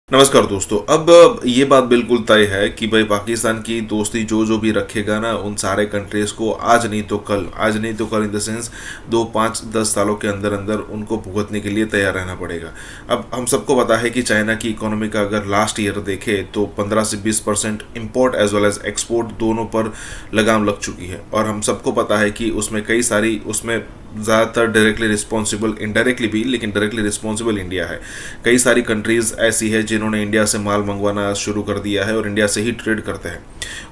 नमस्कार दोस्तों। अब ये बात बिल्कुल तय है कि भाई पाकिस्तान की दोस्ती जो भी रखेगा ना, उन सारे कंट्रीज को आज नहीं तो कल इन द सेंस 2 5 10 सालों के अंदर अंदर उनको भुगतने के लिए तैयार रहना पड़ेगा। अब हम सबको पता है कि चाइना की इकोनॉमी का अगर लास्ट ईयर देखे तो 15 से 20% import as well as export दोनों पर लगाम लग चुकी है। और हम सबको पता है कि उसमें ज़्यादातर डायरेक्टली रिस्पॉन्सिबल, इनडायरेक्टली भी, लेकिन डायरेक्टली रिस्पॉन्सिबल इंडिया है। कई सारी कंट्रीज़ ऐसी है जिन्होंने इंडिया से माल मंगवाना शुरू कर दिया है और इंडिया से ही ट्रेड करते हैं।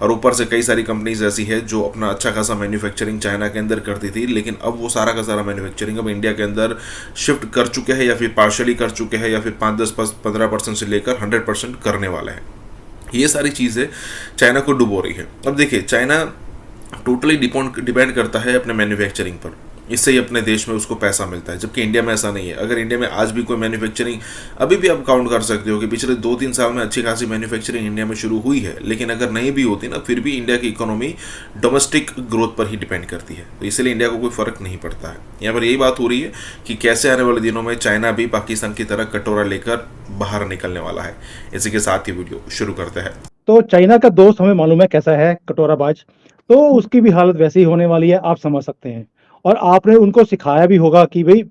और ऊपर से कई सारी कंपनीज ऐसी है जो अपना अच्छा खासा मैन्युफैक्चरिंग चाइना के अंदर करती थी, लेकिन अब वो सारा का सारा मैन्युफैक्चरिंग अब इंडिया के अंदर शिफ्ट कर चुके हैं, या फिर पार्शली कर चुके हैं, या फिर 5 10 15% से लेकर 100% करने वाले हैं। ये सारी चीज़ें चाइना को डुबो रही है। अब देखिए, चाइना टोटली डिपेंड करता है अपने मैन्युफैक्चरिंग पर। इससे ही अपने देश में उसको पैसा मिलता है, जबकि इंडिया में ऐसा नहीं है। अगर इंडिया में आज भी कोई मैन्युफैक्चरिंग, अभी भी आप काउंट कर सकते हो कि पिछले 2 3 साल में अच्छी खासी मैन्युफैक्चरिंग इंडिया में शुरू हुई है, लेकिन अगर नहीं भी होती ना, फिर भी इंडिया की इकोनॉमी डोमेस्टिक ग्रोथ पर ही डिपेंड करती है। तो इसलिए इंडिया को कोई फर्क नहीं पड़ता है। यहाँ पर यही बात हो रही है कि कैसे आने वाले दिनों में चाइना भी पाकिस्तान की तरह कटोरा लेकर बाहर निकलने वाला है। इसी के साथ ही वीडियो शुरू करते हैं। तो चाइना का दोस्त हमें मालूम है कैसा है, कटोराबाज। तो उसकी भी हालत वैसी ही होने वाली है, आप समझ सकते हैं। और आपने उनको सिखाया भी होगा कि भाई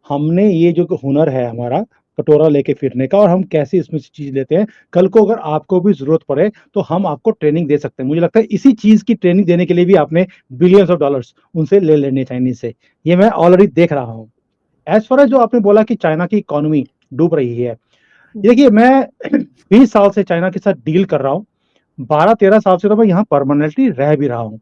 हमने ये जो हुनर है हमारा कटोरा लेके फिरने का, और हम कैसे इसमें से चीज लेते हैं, कल को अगर आपको भी जरूरत पड़े तो हम आपको ट्रेनिंग दे सकते हैं। मुझे लगता है इसी चीज की ट्रेनिंग देने के लिए भी आपने बिलियंस ऑफ डॉलर्स उनसे ले लेने चाइनीज से। ये मैं ऑलरेडी देख रहा हूँ। एज फार एज जो आपने बोला कि चाइना की इकोनॉमी डूब रही है, देखिए मैं 20 साल से चाइना के साथ डील कर रहा हूँ। 12 13 साल से तो मैं यहाँ परमानेंटली रह भी रहा हूँ।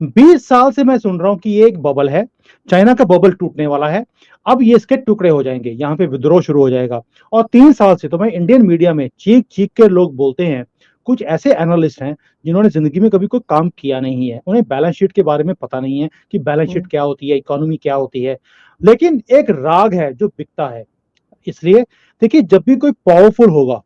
20 साल से मैं सुन रहा हूँ कि ये एक बबल है, चाइना का बबल टूटने वाला है। अब ये इसके टुकड़े हो जाएंगे, यहाँ पे विद्रोह शुरू हो जाएगा। और 3 साल से तो मैं इंडियन मीडिया में चीख चीख के लोग बोलते हैं, कुछ ऐसे एनालिस्ट हैं जिन्होंने जिंदगी में कभी कोई काम किया नहीं है, उन्हें बैलेंस शीट के बारे में पता नहीं है कि बैलेंस शीट क्या होती है, इकोनॉमी क्या होती है। लेकिन एक राग है जो बिकता है। इसलिए देखिए, जब भी कोई पावरफुल होगा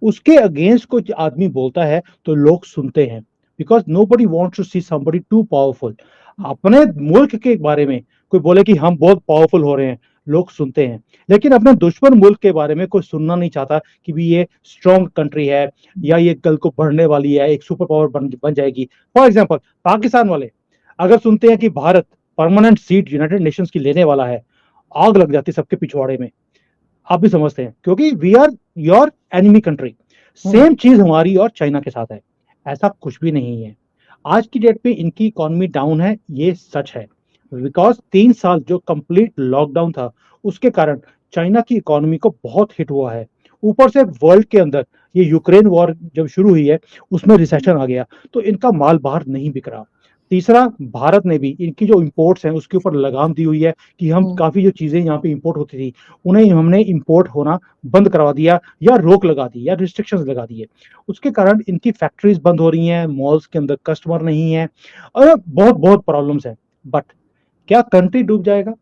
उसके अगेंस्ट कुछ आदमी बोलता है तो लोग सुनते हैं, because nobody wants to see somebody too powerful. अपने मुल्क के बारे में कोई बोले कि हम बहुत पावरफुल हो रहे हैं, लोग सुनते हैं। लेकिन अपने दुश्मन मुल्क के बारे में कोई सुनना नहीं चाहता कि भी ये स्ट्रॉन्ग कंट्री है, या ये कल को बढ़ने वाली है, एक सुपर पावर बन जाएगी। फॉर एग्जाम्पल पाकिस्तान वाले अगर सुनते हैं कि Bharat permanent seat United Nations की लेने वाला है, आग लग जाती सबके पिछवाड़े में। आप भी समझते हैं, क्योंकि we are your enemy country. Same चीज हमारी और चाइना के साथ है। ऐसा कुछ भी नहीं है। आज की डेट पे इनकी इकोनॉमी डाउन है, ये सच है। बिकॉज 3 साल जो कंप्लीट लॉकडाउन था, उसके कारण चाइना की इकोनॉमी को बहुत हिट हुआ है। ऊपर से वर्ल्ड के अंदर ये यूक्रेन वॉर जब शुरू हुई है, उसमें रिसेशन आ गया, तो इनका माल बाहर नहीं बिक रहा। तीसरा, भारत ने भी इनकी जो इंपोर्ट्स हैं उसके ऊपर लगाम दी हुई है कि हम काफी जो चीजें यहाँ पे इंपोर्ट होती थी, उन्हें हमने इंपोर्ट होना बंद करवा दिया, या रोक लगा दी, या रिस्ट्रिक्शंस लगा दिए। उसके कारण इनकी फैक्ट्रीज बंद हो रही हैं, मॉल्स के अंदर कस्टमर नहीं है, और बहुत बहुत प्रॉब्लम्स हैं। बट क्या कंट्री डूब जाएगा?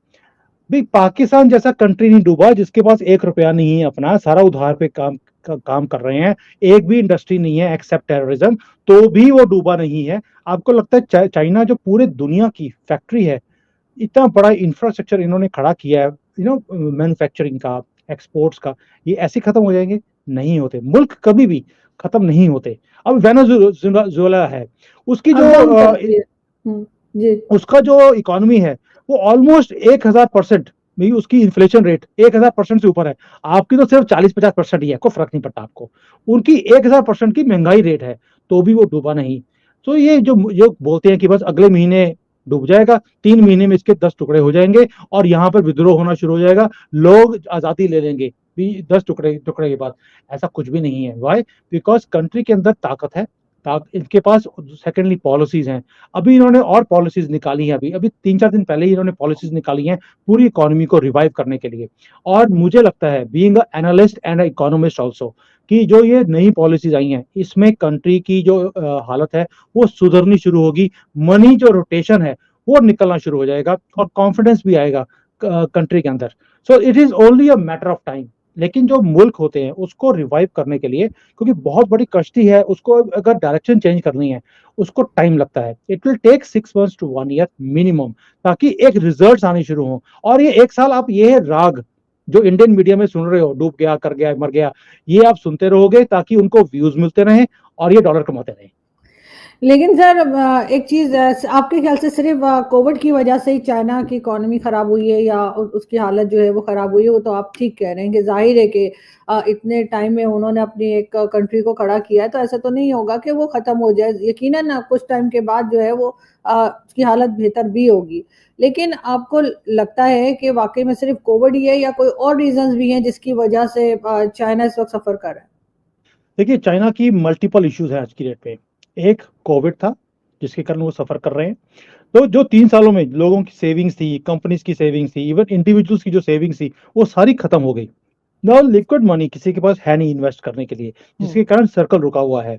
भाई पाकिस्तान जैसा कंट्री नहीं डूबा जिसके पास 1 रुपया नहीं है अपना, सारा उधार पे काम कर रहे हैं, एक भी इंडस्ट्री नहीं है एक्सेप्ट टेररिज्म, तो भी वो डूबा नहीं है। आपको लगता है चाइना जो पूरे दुनिया की फैक्ट्री है, इतना बड़ा इंफ्रास्ट्रक्चर इन्होंने खड़ा किया है, मैन्युफैक्चरिंग का, एक्सपोर्ट्स का, ये ऐसे खत्म हो जाएंगे? नहीं होते। मुल्क कभी भी खत्म नहीं होते। अब वेनेजुएला है, उसकी अप डाउन जो करती है। जी। उसका जो इकोनॉमी है वो ऑलमोस्ट 1000%, भी उसकी इन्फ्लेशन रेट 1000% से ऊपर है। आपकी तो सिर्फ 40 50% ही है, कोई फर्क नहीं पड़ता आपको। उनकी 1000% की महंगाई रेट है, तो भी वो डूबा नहीं। तो ये जो बोलते हैं कि बस अगले महीने डूब जाएगा, 3 महीने में इसके 10 टुकड़े हो जाएंगे और यहाँ पर विद्रोह होना शुरू हो जाएगा, लोग आजादी ले लेंगे भी 10 टुकड़े टुकड़े के बाद। ऐसा कुछ भी नहीं है। वाई? बिकॉज कंट्री के अंदर ताकत है, इनके पास सेकेंडली पॉलिसीज हैं। अभी इन्होंने और पॉलिसीज निकाली हैं, अभी अभी 3 4 दिन पहले ही इन्होंने पॉलिसीज निकाली हैं पूरी इकोनॉमी को रिवाइव करने के लिए। और मुझे लगता है, being analyst and economist also, कि जो ये नई पॉलिसीज आई हैं, इसमें कंट्री की जो हालत है वो सुधरनी शुरू होगी। मनी जो रोटेशन है वो निकलना शुरू हो जाएगा, और कॉन्फिडेंस भी आएगा कंट्री के अंदर। So it is only a matter of time. लेकिन जो मुल्क होते हैं उसको रिवाइव करने के लिए, क्योंकि बहुत बड़ी कश्ती है, उसको अगर डायरेक्शन चेंज करनी है उसको टाइम लगता है। It will take 6 months to 1 year minimum, ताकि एक रिजल्ट आने शुरू हो। और ये 1 साल आप ये राग जो इंडियन मीडिया में सुन रहे हो, डूब गया, कर गया, मर गया, ये आप सुनते रहोगे ताकि उनको व्यूज मिलते रहें और ये डॉलर कमाते रहें। लेकिन सर एक चीज, आपके ख्याल से सिर्फ कोविड की वजह से ही चाइना की इकोनॉमी खराब हुई है या उसकी हालत जो है वो खराब हुई है? वो तो आप ठीक कह रहे हैं कि जाहिर है कि इतने टाइम में उन्होंने अपनी एक कंट्री को खड़ा किया है, तो ऐसा तो नहीं होगा कि वो खत्म हो जाए। यकीनन कुछ टाइम के बाद जो है वो उसकी हालत बेहतर भी होगी। लेकिन आपको लगता है कि वाकई में सिर्फ कोविड ही है या कोई और रीजंस भी हैं जिसकी वजह से चाइना इस वक्त सफर कर रहा है? देखिए, चाइना की मल्टीपल इश्यूज हैं आज की डेट पे। एक कोविड था जिसके कारण वो सफर कर रहे हैं। तो जो 3 सालों में लोगों की सेविंग्स थी, कंपनीज की सेविंग्स थी, इवन इंडिविजुअल्स की जो सेविंग्स थी, वो सारी खत्म हो गई। ना लिक्विड मनी किसी के पास है नहीं इन्वेस्ट करने के लिए, जिसके कारण सर्कल रुका हुआ है।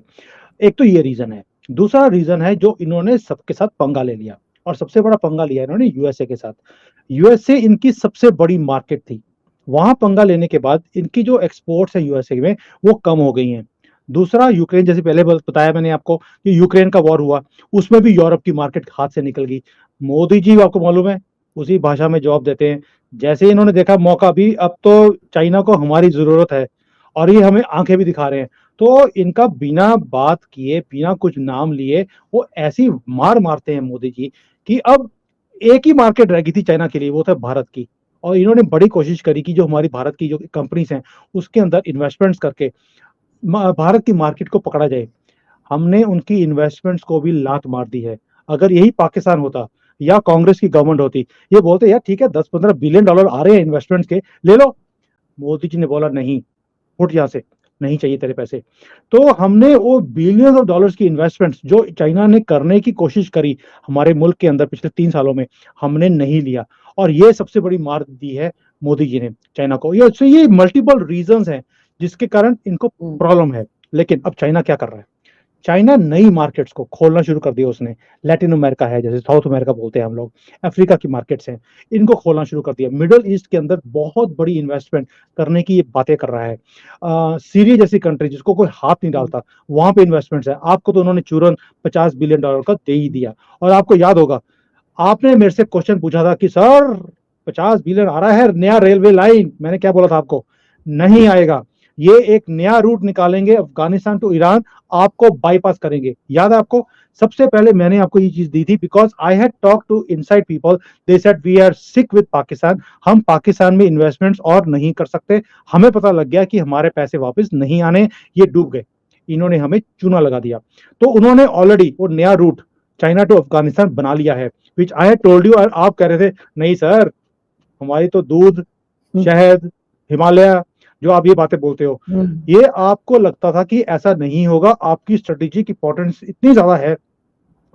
एक तो ये रीजन है। दूसरा रीजन है जो इन्होंने सबके साथ पंगा ले लिया, और सबसे बड़ा पंगा लिया इन्होंने यूएसए के साथ। यूएसए इनकी सबसे बड़ी मार्केट थी। वहां पंगा लेने के बाद इनकी जो एक्सपोर्ट्स है यूएसए में वो कम हो गई हैं। दूसरा, यूक्रेन, जैसे पहले बताया मैंने आपको कि यूक्रेन का वॉर हुआ, उसमें भी यूरोप की मार्केट हाथ से निकल गई। मोदी जी आपको मालूम है उसी भाषा में जवाब देते हैं। जैसे ही इन्होंने देखा मौका, भी अब तो चाइना को हमारी जरूरत है और ये हमें आंखें भी दिखा रहे हैं, तो इनका बिना बात किए, बिना कुछ नाम लिए, वो ऐसी मार मारते हैं मोदी जी कि अब एक ही मार्केट रह गई थी चाइना के लिए, वो था भारत की। और इन्होंने बड़ी कोशिश करी कि जो हमारी भारत की जो कंपनीज हैं उसके अंदर इन्वेस्टमेंट्स करके भारत की मार्केट को पकड़ा जाए। हमने उनकी इन्वेस्टमेंट्स को भी लात मार दी है। अगर यही पाकिस्तान होता या कांग्रेस की गवर्नमेंट होती, ये बोलते यार ठीक है, 10-15 बिलियन डॉलर आ रहे हैं इन्वेस्टमेंट्स के, ले लो। मोदी जी ने बोला नहीं, उठ यहाँ से, नहीं चाहिए तेरे पैसे। तो हमने वो बिलियंस ऑफ डॉलर्स की इन्वेस्टमेंट्स जो चाइना ने करने की कोशिश करी हमारे मुल्क के अंदर पिछले 3 सालों में, हमने नहीं लिया। और ये सबसे बड़ी मार दी है मोदी जी ने चाइना को। ये मल्टीपल रीजंस हैं जिसके कारण इनको प्रॉब्लम है। लेकिन अब चाइना क्या कर रहा है? चाइना नई मार्केट्स को खोलना शुरू कर दिया उसने। लैटिन अमेरिका है, जैसे साउथ अमेरिका बोलते हैं हम लोग, अफ्रीका की मार्केट्स हैं, इनको खोलना शुरू कर दिया। मिडल ईस्ट के अंदर बहुत बड़ी इन्वेस्टमेंट करने की ये बातें कर रहा है। सीरिया जैसी कंट्री जिसको कोई हाथ नहीं डालता, वहां पे इन्वेस्टमेंट्स है। आपको तो उन्होंने चूरन $50 बिलियन का दे ही दिया। और आपको याद होगा, आपने मेरे से क्वेश्चन पूछा था कि सर 50 बिलियन आ रहा है नया रेलवे लाइन, मैंने क्या बोला था आपको? नहीं आएगा। ये एक नया रूट निकालेंगे अफगानिस्तान टू ईरान, आपको बाईपास करेंगे। याद है आपको? सबसे पहले मैंने आपको ये चीज दी थी, because I had talk to inside people, they said we are sick with Pakistan, हम पाकिस्तान में इन्वेस्टमेंट्स और नहीं कर सकते। हमें पता लग गया कि हमारे पैसे वापस नहीं आने, ये डूब गए। इन्होंने हमें चूना लगा दिया। तो उन्होंने ऑलरेडी वो नया रूट चाइना टू अफगानिस्तान बना लिया है, विच आई हैड टोल्ड यू। और आप कह रहे थे नहीं सर, हमारी तो दूध, शहद, हिमालय, जो आप ये बातें बोलते हो, ये आपको लगता था कि ऐसा नहीं होगा। आपकी स्ट्रेटेजिक इंपॉर्टेंस इतनी ज्यादा है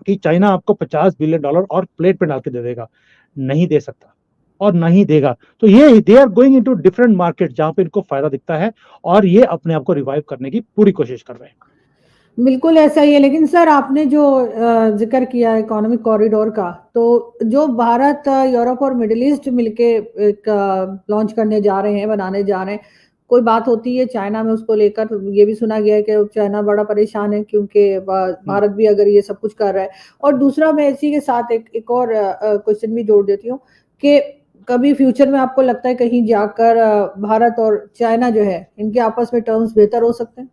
कि चाइना आपको $50 बिलियन और प्लेट पे डाल के दे देगा। नहीं दे सकता और नहीं देगा। तो ये they are going into different market जहां पे इनको फायदा दिखता है, और ये अपने आप को रिवाइव करने की पूरी कोशिश कर रहे हैं। बिल्कुल ऐसा ही है। लेकिन सर आपने जो जिक्र किया इकोनॉमिक कॉरिडोर का, तो जो भारत, यूरोप और मिडिल ईस्ट मिलके एक लॉन्च करने जा रहे हैं, बनाने जा रहे हैं, कोई बात होती है चाइना में उसको लेकर? ये भी सुना गया है कि चाइना बड़ा परेशान है क्योंकि भारत भी अगर ये सब कुछ कर रहा है। और दूसरा, मैं इसी के साथ एक और क्वेश्चन भी जोड़ देती हूँ कि कभी फ्यूचर में आपको लगता है कहीं जाकर भारत और चाइना जो है इनके आपस में टर्म्स बेहतर हो सकते हैं?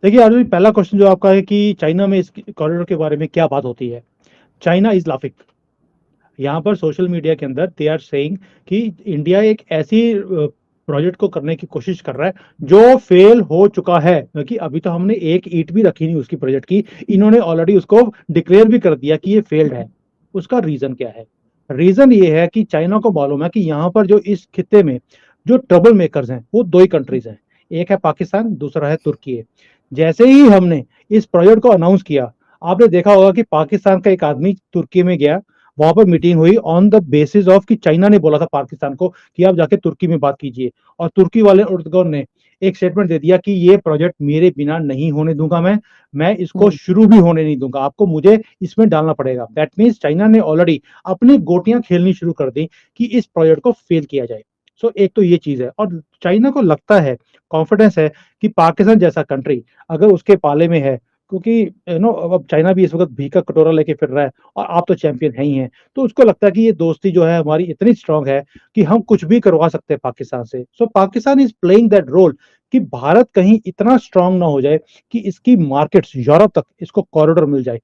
देखिए अर्जुन, पहला क्वेश्चन जो आपका है कि चाइना में इस कॉरिडोर के बारे में क्या बात होती है, चाइना इज लाफिंग। यहाँ पर सोशल मीडिया के अंदर दे आर सेइंग कि इंडिया एक ऐसी प्रोजेक्ट को करने की कोशिश कर रहा है जो फेल हो चुका है, क्योंकि अभी तो हमने एक ईंट भी रखी नहीं उसकी प्रोजेक्ट की। इन्होंने ऑलरेडी उसको डिक्लेयर भी कर दिया कि ये फेल्ड है। उसका रीजन क्या है? रीजन ये है कि चाइना को मालूम है कि यहाँ पर जो इस खित्ते में जो ट्रबल मेकर्स हैं वो दो ही कंट्रीज हैं, एक है पाकिस्तान, दूसरा है तुर्की है। जैसे ही हमने इस प्रोजेक्ट को अनाउंस किया, आपने देखा होगा कि पाकिस्तान का एक आदमी तुर्की में गया, वहां पर मीटिंग हुई ऑन द बेसिस ऑफ कि चाइना ने बोला था पाकिस्तान को कि आप जाके तुर्की में बात कीजिए, और तुर्की वाले उर्दगन ने एक स्टेटमेंट दे दिया कि ये प्रोजेक्ट मेरे बिना नहीं होने दूंगा, मैं इसको शुरू भी होने नहीं दूंगा, आपको मुझे इसमें डालना पड़ेगा। दैट मीन्स चाइना ने ऑलरेडी अपनी गोटियां खेलनी शुरू कर दी कि इस प्रोजेक्ट को फेल किया जाए। सो एक तो ये चीज है, और चाइना को लगता है, कॉन्फिडेंस है कि पाकिस्तान जैसा कंट्री अगर उसके पाले में है, क्योंकि अब चाइना भी इस वक्त भीख का कटोरा लेके फिर रहा है और आप तो चैंपियन है ही हैं, तो उसको लगता है कि ये दोस्ती जो है हमारी इतनी स्ट्रांग है कि हम कुछ भी करवा सकते हैं पाकिस्तान से। So Pakistan is playing that role कि भारत कहीं इतना स्ट्रांग ना हो जाए कि इसकी मार्केट्स यूरोप तक इसको कॉरिडोर मिल जाए।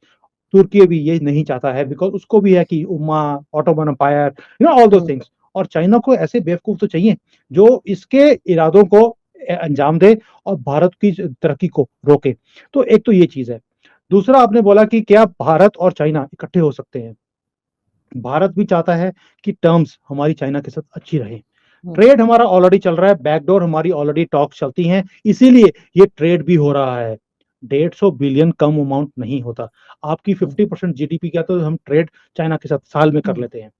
तुर्की भी ये नहीं चाहता है, बिकॉज उसको भी है कि उम्मा, ऑटोमन एम्पायर, ऑल दो थिंग्स। और चाइना को ऐसे बेवकूफ तो चाहिए जो इसके इरादों को अंजाम दे और भारत की तरक्की को रोके। तो एक तो ये चीज है। दूसरा, आपने बोला कि क्या भारत और चाइना इकट्ठे हो सकते हैं। भारत भी चाहता है कि टर्म्स हमारी चाइना के साथ अच्छी रहे। ट्रेड हमारा ऑलरेडी चल रहा है, बैकडोर हमारी ऑलरेडी टॉक चलती हैं, इसीलिए ये ट्रेड भी हो रहा है। 150 बिलियन कम अमाउंट नहीं होता। आपकी 50% जीडीपी का तो हम ट्रेड चाइना के साथ साल में कर लेते हैं।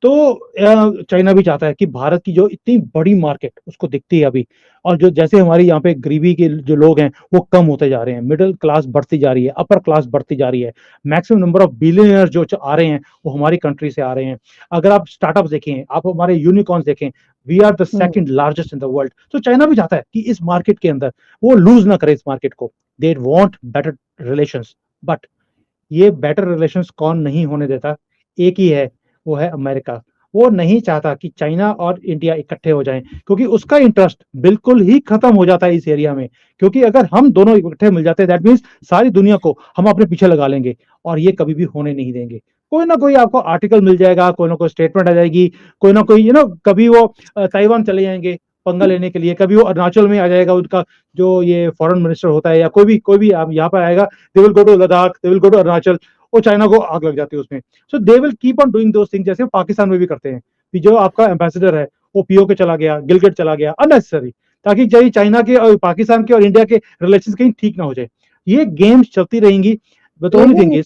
तो चाइना भी चाहता है कि भारत की जो इतनी बड़ी मार्केट उसको दिखती है अभी, और जो जैसे हमारे यहाँ पे गरीबी के जो लोग हैं वो कम होते जा रहे हैं, मिडिल क्लास बढ़ती जा रही है, अपर क्लास बढ़ती जा रही है, मैक्सिमम नंबर ऑफ बिलियनर जो आ रहे हैं वो हमारी कंट्री से आ रहे हैं। अगर आप स्टार्टअप देखें, आप हमारे यूनिकॉर्न्स देखें, we are the second largest in the world. तो चाइना भी चाहता है कि इस मार्केट के अंदर वो लूज ना करे इस मार्केट को। They want better relations, but ये बेटर रिलेशंस कौन नहीं होने देता? एक ही है, वो है अमेरिका। वो नहीं चाहता कि चाइना और इंडिया इकट्ठे हो जाएं, क्योंकि उसका इंटरेस्ट बिल्कुल ही खत्म हो जाता है इस एरिया में। क्योंकि अगर हम दोनों इकट्ठे मिल जाते हैं, दैट मीन्स सारी दुनिया को हम अपने पीछे लगा लेंगे, और ये कभी भी होने नहीं देंगे। कोई ना कोई आपको आर्टिकल मिल जाएगा, कोई ना कोई स्टेटमेंट आ जाएगी, कोई ना कोई कभी वो ताइवान चले जाएंगे पंगा लेने के लिए, कभी वो अरुणाचल में आ जाएगा उनका जो ये फॉरेन मिनिस्टर होता है, या कोई भी आप यहाँ पर आएगा, they will go to Ladakh, they will go to Arunachal, वो चाइना को आग लग जाती है उसमें। So they will keep on doing those things, जैसे पाकिस्तान में भी करते हैं कि जो आपका एम्बेसडर है वो पीओके चला गया, गिलगिट चला गया, अननेसेसरी, ताकि चाइना के और पाकिस्तान के और इंडिया के रिलेशन कहीं ठीक ना हो जाए। ये गेम्स चलती रहेंगी, बट ओनली थिंग इज